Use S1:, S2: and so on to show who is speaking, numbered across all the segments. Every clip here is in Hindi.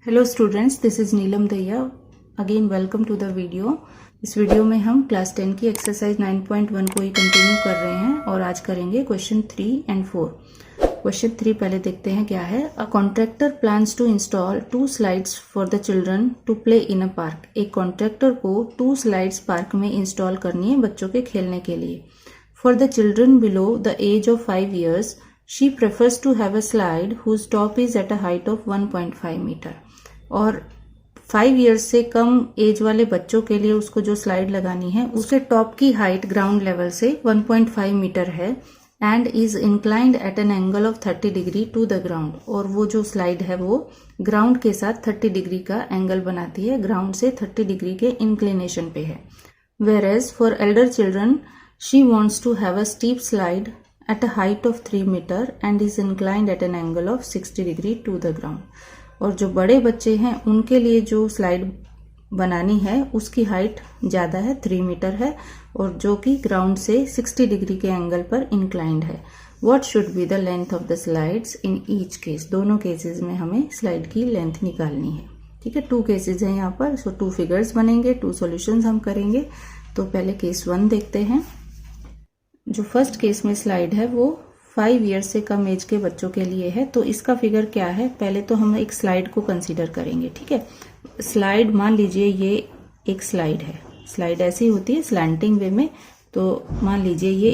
S1: Hello students, this is Neelam Daiya. Again welcome to the video. इस वीडियो में हम क्लास 10 की एक्सरसाइज 9.1 को ही कंटिन्यू कर रहे हैं और आज करेंगे क्वेश्चन 3 एंड 4। क्वेश्चन 3 पहले देखते हैं क्या है। A contractor plans to install 2 slides for the children to play in a park. एक कॉन्ट्रैक्टर को 2 स्लाइड्स पार्क में इंस्टॉल करनी है बच्चों के खेलने के लिए। For the children below the age of 5 years, she prefers to have a slide whose top is at a height of 1.5 metre. और 5 years से कम एज वाले बच्चों के लिए उसको जो स्लाइड लगानी है उसके टॉप की हाइट ग्राउंड लेवल से 1.5 मीटर है and is inclined at an angle of 30 degree to the ground. और वो जो स्लाइड है वो ग्राउंड के साथ 30 डिग्री का एंगल बनाती है, ग्राउंड से 30 डिग्री के इंक्लिनेशन पे है। Whereas for elder children she wants to have a steep slide at a height of 3 meter and is inclined at an angle of 60 degree to the ground। और जो बड़े बच्चे हैं उनके लिए जो स्लाइड बनानी है उसकी हाइट ज़्यादा है, 3 मीटर है और जो कि ग्राउंड से 60 डिग्री के एंगल पर इंक्लाइंड है। What should be the length of the slides in each case. दोनों केसेस में हमें स्लाइड की लेंथ निकालनी है। ठीक है, 2 केसेस हैं यहाँ पर, सो 2 फिगर्स बनेंगे, 2 सॉल्यूशंस हम करेंगे। तो पहले केस 1 देखते हैं। जो फर्स्ट केस में स्लाइड है वो 5 years से कम एज के बच्चों के लिए है। तो इसका फिगर क्या है, पहले तो हम एक स्लाइड को कंसीडर करेंगे। ठीक है, स्लाइड मान लीजिए ये एक स्लाइड है। स्लाइड ऐसी होती है स्लैंटिंग वे में, तो मान लीजिए ये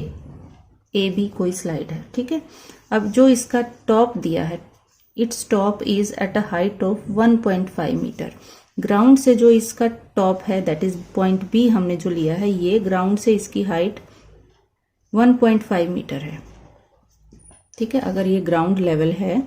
S1: ए बी कोई स्लाइड है। ठीक है, अब जो इसका टॉप दिया है, its top is at a height of 1.5 metre. Ground से जो इसका टॉप है दैट इज पॉइंट बी हमने जो लिया है, ये ग्राउंड से इसकी हाइट 1.5 मीटर है। ठीक है, अगर ये ग्राउंड लेवल है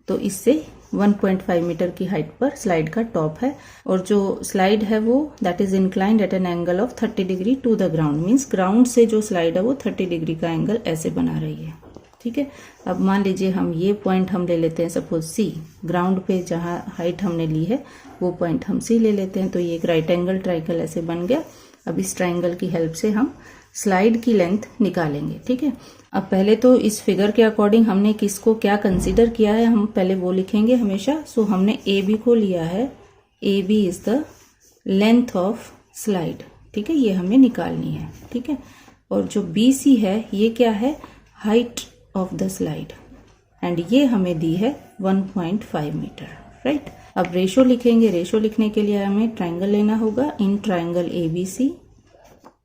S1: तो इससे 1.5 मीटर की हाइट पर स्लाइड का टॉप है और जो स्लाइड है वो that is inclined at an angle of 30 degree to the ground. Means ground से जो स्लाइड है वो 30 डिग्री का एंगल ऐसे बना रही है। ठीक है, अब मान लीजिए हम ये पॉइंट हम ले लेते हैं, सपोज सी। ग्राउंड पे जहां हाइट हमने ली है वो पॉइंट हम सी ले लेते हैं। तो ये एक राइट एंगल ट्राइंगल ऐसे बन गया। अब इस ट्राइंगल की हेल्प से हम स्लाइड की लेंथ निकालेंगे। ठीक है, अब पहले तो इस फिगर के अकॉर्डिंग हमने किसको क्या कंसीडर किया है हम पहले वो लिखेंगे हमेशा। सो हमने ए बी को लिया है। A B is the length of slide. ठीक है, ये हमें निकालनी है। ठीक है, और जो बी सी है ये क्या है, height of the slide, and ये हमें दी है 1.5 मीटर। राइट, अब रेशो लिखेंगे। रेशो लिखने के लिए हमें ट्राइंगल लेना होगा। In triangle A B C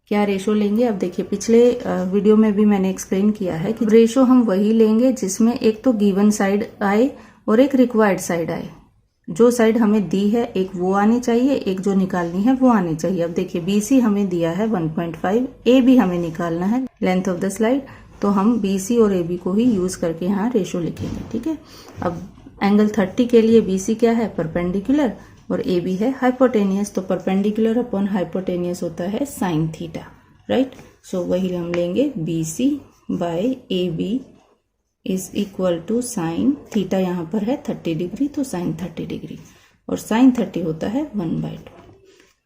S1: क्या रेशो लेंगे, अब देखिए पिछले वीडियो में भी मैंने एक्सप्लेन किया है कि रेशो हम वही लेंगे जिसमें एक तो गिवन साइड आए और एक रिक्वायर्ड साइड आए। जो साइड हमें दी है एक वो आनी चाहिए, एक जो निकालनी है वो आनी चाहिए। अब देखिए बीसी हमें दिया है 1.5, ए बी हमें निकालना है लेंथ ऑफ द स्लाइड, तो हम बीसी और ए बी को ही यूज करके यहाँ रेशो लिखेंगे। ठीक है, अब एंगल 30 के लिए बीसी क्या है, परपेंडिकुलर, और ए बी है हाइपोटेनियस। तो परपेंडिकुलर अपॉन हाइपोटेनियस होता है साइन थीटा। राइट, सो वही हम लेंगे B C by A B is equal to sine theta. यहाँ पर है 30 डिग्री, तो साइन 30 डिग्री, और साइन 30 होता है 1/2।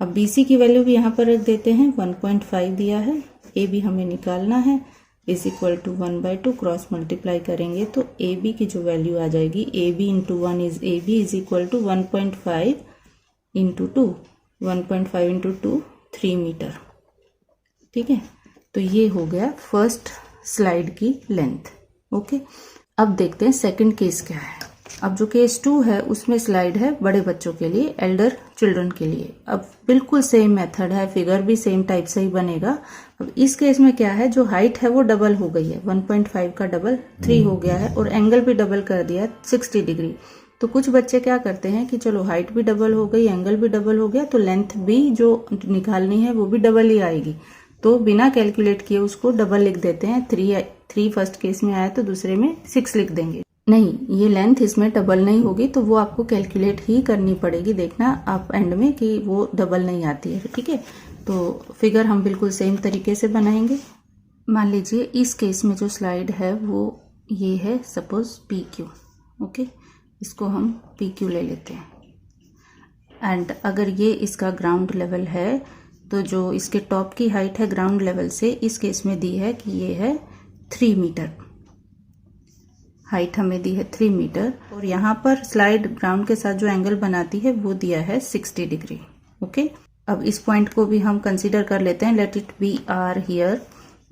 S1: अब बी सी की वैल्यू भी यहाँ पर रख देते हैं, 1.5 दिया है, ए बी हमें निकालना है, is equal to 1/2। Cross multiply करेंगे तो ए बी की जो वैल्यू आ जाएगी, A B into 1 is A B is equal to 1.5 into 2, 1.5 into 2 3 metre. ठीक है, तो ये हो गया फर्स्ट स्लाइड की लेंथ। ओके, अब देखते हैं सेकंड केस क्या है। अब जो केस 2 है उसमें स्लाइड है बड़े बच्चों के लिए, एल्डर चिल्ड्रन के लिए। अब बिल्कुल सेम मेथड है, फिगर भी सेम टाइप से ही बनेगा। अब इस केस में क्या है, जो हाइट है वो डबल हो गई है, 1.5 का डबल 3 हो गया है और एंगल भी डबल कर दिया है 60 डिग्री। तो कुछ बच्चे क्या करते हैं कि चलो हाइट भी डबल हो गई, एंगल भी डबल हो गया, तो लेंथ भी जो निकालनी है वो भी डबल ही आएगी। तो बिना कैलकुलेट किए उसको डबल लिख देते हैं। 3 फर्स्ट केस में आया तो दूसरे में 6 लिख देंगे। नहीं, ये लेंथ इसमें डबल नहीं होगी, तो वो आपको कैलकुलेट ही करनी पड़ेगी। देखना आप एंड में कि वो डबल नहीं आती है। ठीक है, तो फिगर हम बिल्कुल सेम तरीके से बनाएंगे। मान लीजिए इस केस में जो स्लाइड है वो ये है, सपोज पी क्यू। ओके, इसको हम पी क्यू ले लेते हैं। एंड अगर ये इसका ग्राउंड लेवल है तो जो इसके टॉप की हाइट है ग्राउंड लेवल से, इस केस में दी है कि ये है 3 मीटर। हाइट हमें दी है 3 मीटर और यहाँ पर स्लाइड ग्राउंड के साथ जो एंगल बनाती है वो दिया है 60 डिग्री। ओके, अब इस पॉइंट को भी हम कंसीडर कर लेते हैं, let it be R here.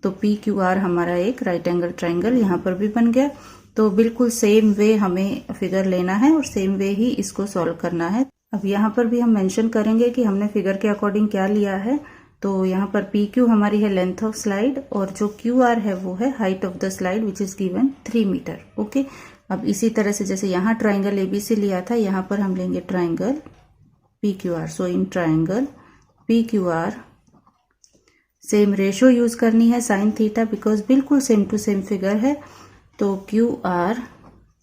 S1: तो पी क्यू आर हमारा एक राइट एंगल ट्राइंगल यहाँ पर भी बन गया। तो बिल्कुल सेम वे हमें फिगर लेना है और सेम वे ही इसको सॉल्व करना है। अब यहाँ पर भी हम मेंशन करेंगे कि हमने फिगर के अकॉर्डिंग क्या लिया है। तो यहाँ पर पी क्यू हमारी है लेंथ ऑफ स्लाइड और जो क्यू आर है वो है height of the slide which is given 3 metre. Okay, अब इसी तरह से जैसे यहाँ ट्राइंगल एबीसी लिया था, यहाँ पर हम लेंगे triangle P Q are. So in triangle P Q are same ratio use करनी है साइन थीटा, बिकॉज बिल्कुल सेम टू सेम फिगर है। तो Q R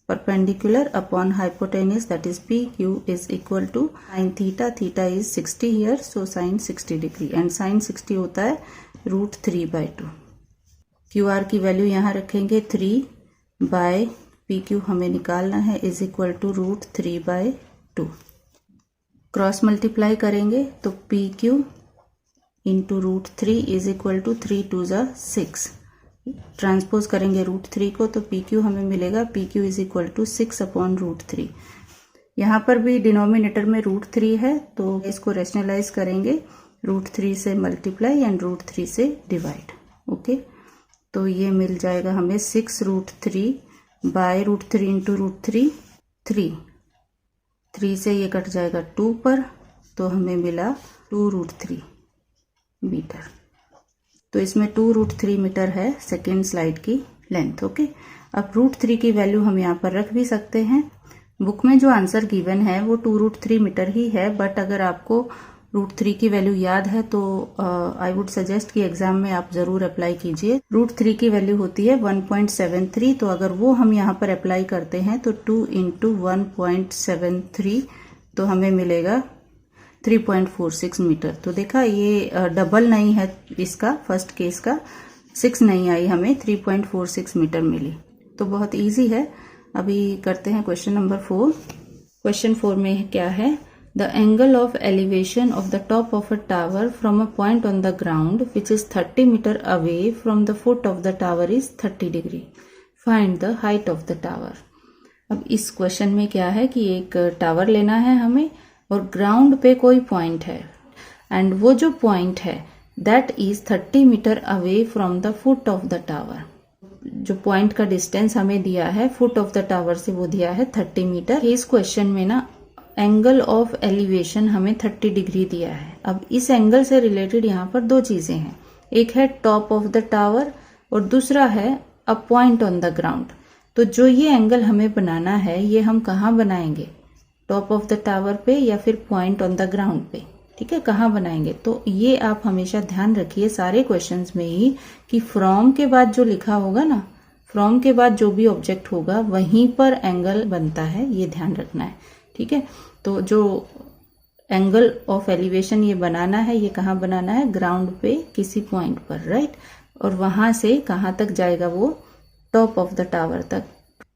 S1: perpendicular upon hypotenuse, that is PQ, is equal to sin theta. Theta is 60 here, so sin 60 degree and sin 60 होता है √3/2। QR की वैल्यू यहाँ रखेंगे 3/PQ हमें निकालना है is equal to √3/2। Cross multiply करेंगे तो PQ into √3 is equal to 3 2 जा 6। ट्रांसपोज करेंगे √3 को तो PQ हमें मिलेगा PQ इज इक्वल टू 6/√3। यहाँ पर भी डिनोमिनेटर में √3 है तो इसको रेशनलाइज करेंगे, √3 से मल्टीप्लाई एंड √3 से डिवाइड। ओके, तो ये मिल जाएगा हमें 6√3/√3 इंटू √3 3 से ये कट जाएगा 2 पर, तो हमें मिला 2√3 मीटर। तो इसमें 2√3 मीटर है सेकेंड स्लाइड की लेंथ। ओके, अब √3 की वैल्यू हम यहाँ पर रख भी सकते हैं। बुक में जो आंसर गिवन है वो 2√3 मीटर ही है, बट अगर आपको √3 की वैल्यू याद है तो आई वुड सजेस्ट कि एग्जाम में आप जरूर अप्लाई कीजिए। √3 की वैल्यू होती है 1.73, तो अगर वो हम यहाँ पर अप्लाई करते हैं तो 2 इंटू 1.73 तो हमें मिलेगा 3.46 मीटर। तो देखा ये डबल नहीं है इसका, फर्स्ट केस का 6 नहीं आई, हमें 3.46 मीटर मिली। तो बहुत इजी है। अभी करते हैं क्वेश्चन नंबर 4। क्वेश्चन 4 में क्या है, the angle of elevation of the top of a tower from a point on the ground which is 30 metre away from the foot of the tower is 30 degree. Find the height of the tower. अब इस क्वेश्चन में क्या है कि एक टावर लेना है हमें और ग्राउंड पे कोई पॉइंट है एंड वो जो पॉइंट है that is 30 metre away from the foot of the tower. जो पॉइंट का डिस्टेंस हमें दिया है फुट ऑफ द टावर से वो दिया है 30 मीटर। इस क्वेश्चन में ना एंगल ऑफ एलिवेशन हमें 30 डिग्री दिया है। अब इस एंगल से रिलेटेड यहाँ पर दो चीजें हैं, एक है टॉप ऑफ द टावर और दूसरा है अ पॉइंट ऑन द ग्राउंड। तो जो ये एंगल हमें बनाना है ये हम कहाँ बनाएंगे, टॉप ऑफ द टावर पे या फिर पॉइंट ऑन द ग्राउंड पे। ठीक है, कहाँ बनाएंगे, तो ये आप हमेशा ध्यान रखिए सारे क्वेश्चंस में ही कि फ्रॉम के बाद जो लिखा होगा ना, फ्रॉम के बाद जो भी ऑब्जेक्ट होगा वहीं पर एंगल बनता है, ये ध्यान रखना है। ठीक है, तो जो एंगल ऑफ एलिवेशन ये बनाना है ये कहाँ बनाना है, ग्राउंड पे किसी पॉइंट पर, राइट। और वहां से कहाँ तक जाएगा, वो टॉप ऑफ द टावर तक।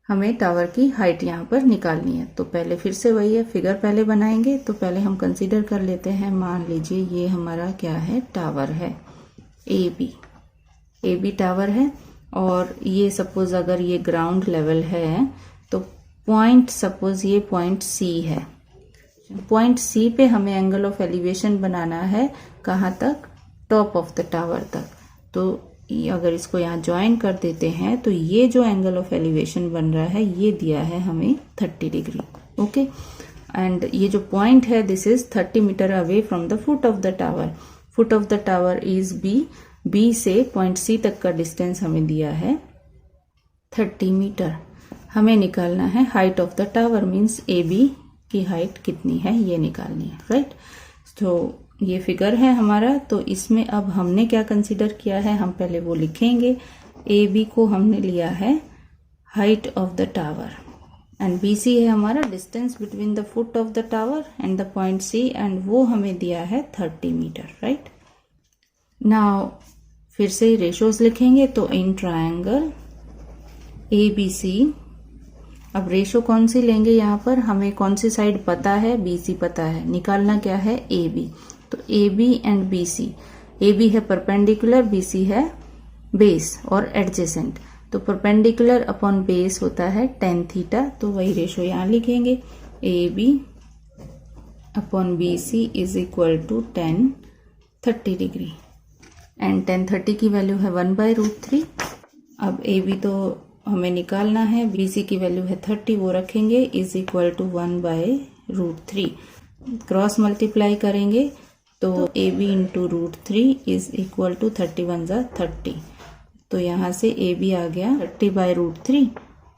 S1: हमें टावर की हाइट यहाँ पर निकालनी है। तो पहले फिर से वही है, फिगर पहले बनाएंगे। तो पहले हम कंसीडर कर लेते हैं, मान लीजिए ये हमारा क्या है, टावर है ए बी टावर है और ये सपोज अगर ये ग्राउंड लेवल है तो पॉइंट, सपोज ये पॉइंट सी है, पॉइंट सी पे हमें एंगल ऑफ एलिवेशन बनाना है कहाँ तक, टॉप ऑफ द टावर तक। तो अगर इसको यहाँ ज्वाइन कर देते हैं तो ये जो एंगल ऑफ एलिवेशन बन रहा है ये दिया है हमें 30 डिग्री। ओके, एंड ये जो पॉइंट है this is 30 metre away from the foot of the tower. Foot of the tower is B से पॉइंट सी तक का डिस्टेंस हमें दिया है 30 मीटर। हमें निकालना है height of the tower, means A B की हाइट कितनी है ये निकालनी है, राइट। तो ये फिगर है हमारा, तो इसमें अब हमने क्या कंसीडर किया है, हम पहले वो लिखेंगे। ए बी को हमने लिया है height of the tower and B C है हमारा distance between the foot of the tower and the point C, and वो हमें दिया है 30 मीटर, राइट। नाउ फिर से रेशोज लिखेंगे, तो in triangle A B C, अब रेशो कौन सी लेंगे, यहाँ पर हमें कौन सी साइड पता है, बी सी पता है, निकालना क्या है, ए बी। तो A B and B C, A B है परपेंडिकुलर, बी सी है बेस और एडजेसेंट। तो परपेंडिकुलर अपॉन बेस होता है tan थीटा, तो वही रेशो यहाँ लिखेंगे AB upon BC is equal to tan 30 degree and tan 30 की वैल्यू है 1/√3। अब AB तो हमें निकालना है, BC की वैल्यू है 30, वो रखेंगे is equal to 1/√3। Cross multiply करेंगे तो AB into √3 is equal to 31 × 30। तो यहाँ से AB आ गया 30/√3।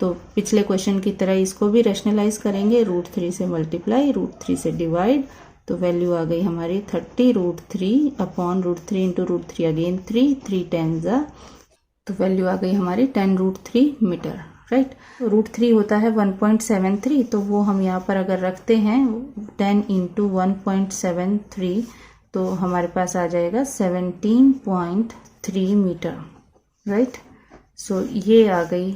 S1: तो पिछले क्वेश्चन की तरह इसको भी रैशनलाइज करेंगे, √3 से मल्टीप्लाई, √3 से डिवाइड, तो वैल्यू आ गई हमारी 30√3 अपॉन √3 इंटू √3 अगेन 3 10 तो वैल्यू आ गई हमारी 10√3 मीटर, राइट। √3 होता है 1.73, तो वो हम यहाँ पर अगर रखते हैं 10 इंटू 1.73 तो हमारे पास आ जाएगा 17.3 मीटर, राइट। सो ये आ गई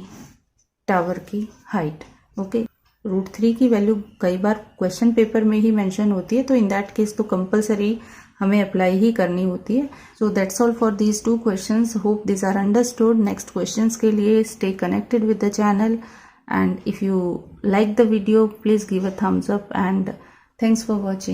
S1: टावर की हाइट, ओके। √3 की वैल्यू कई बार क्वेश्चन पेपर में ही मेंशन होती है, तो इन दैट केस तो कंपलसरी हमें अप्लाई ही करनी होती है। So that's all for these 2 questions, hope this are understood. Next questions के लिए stay connected with the channel and if you like the video please give a thumbs up and thanks for watching.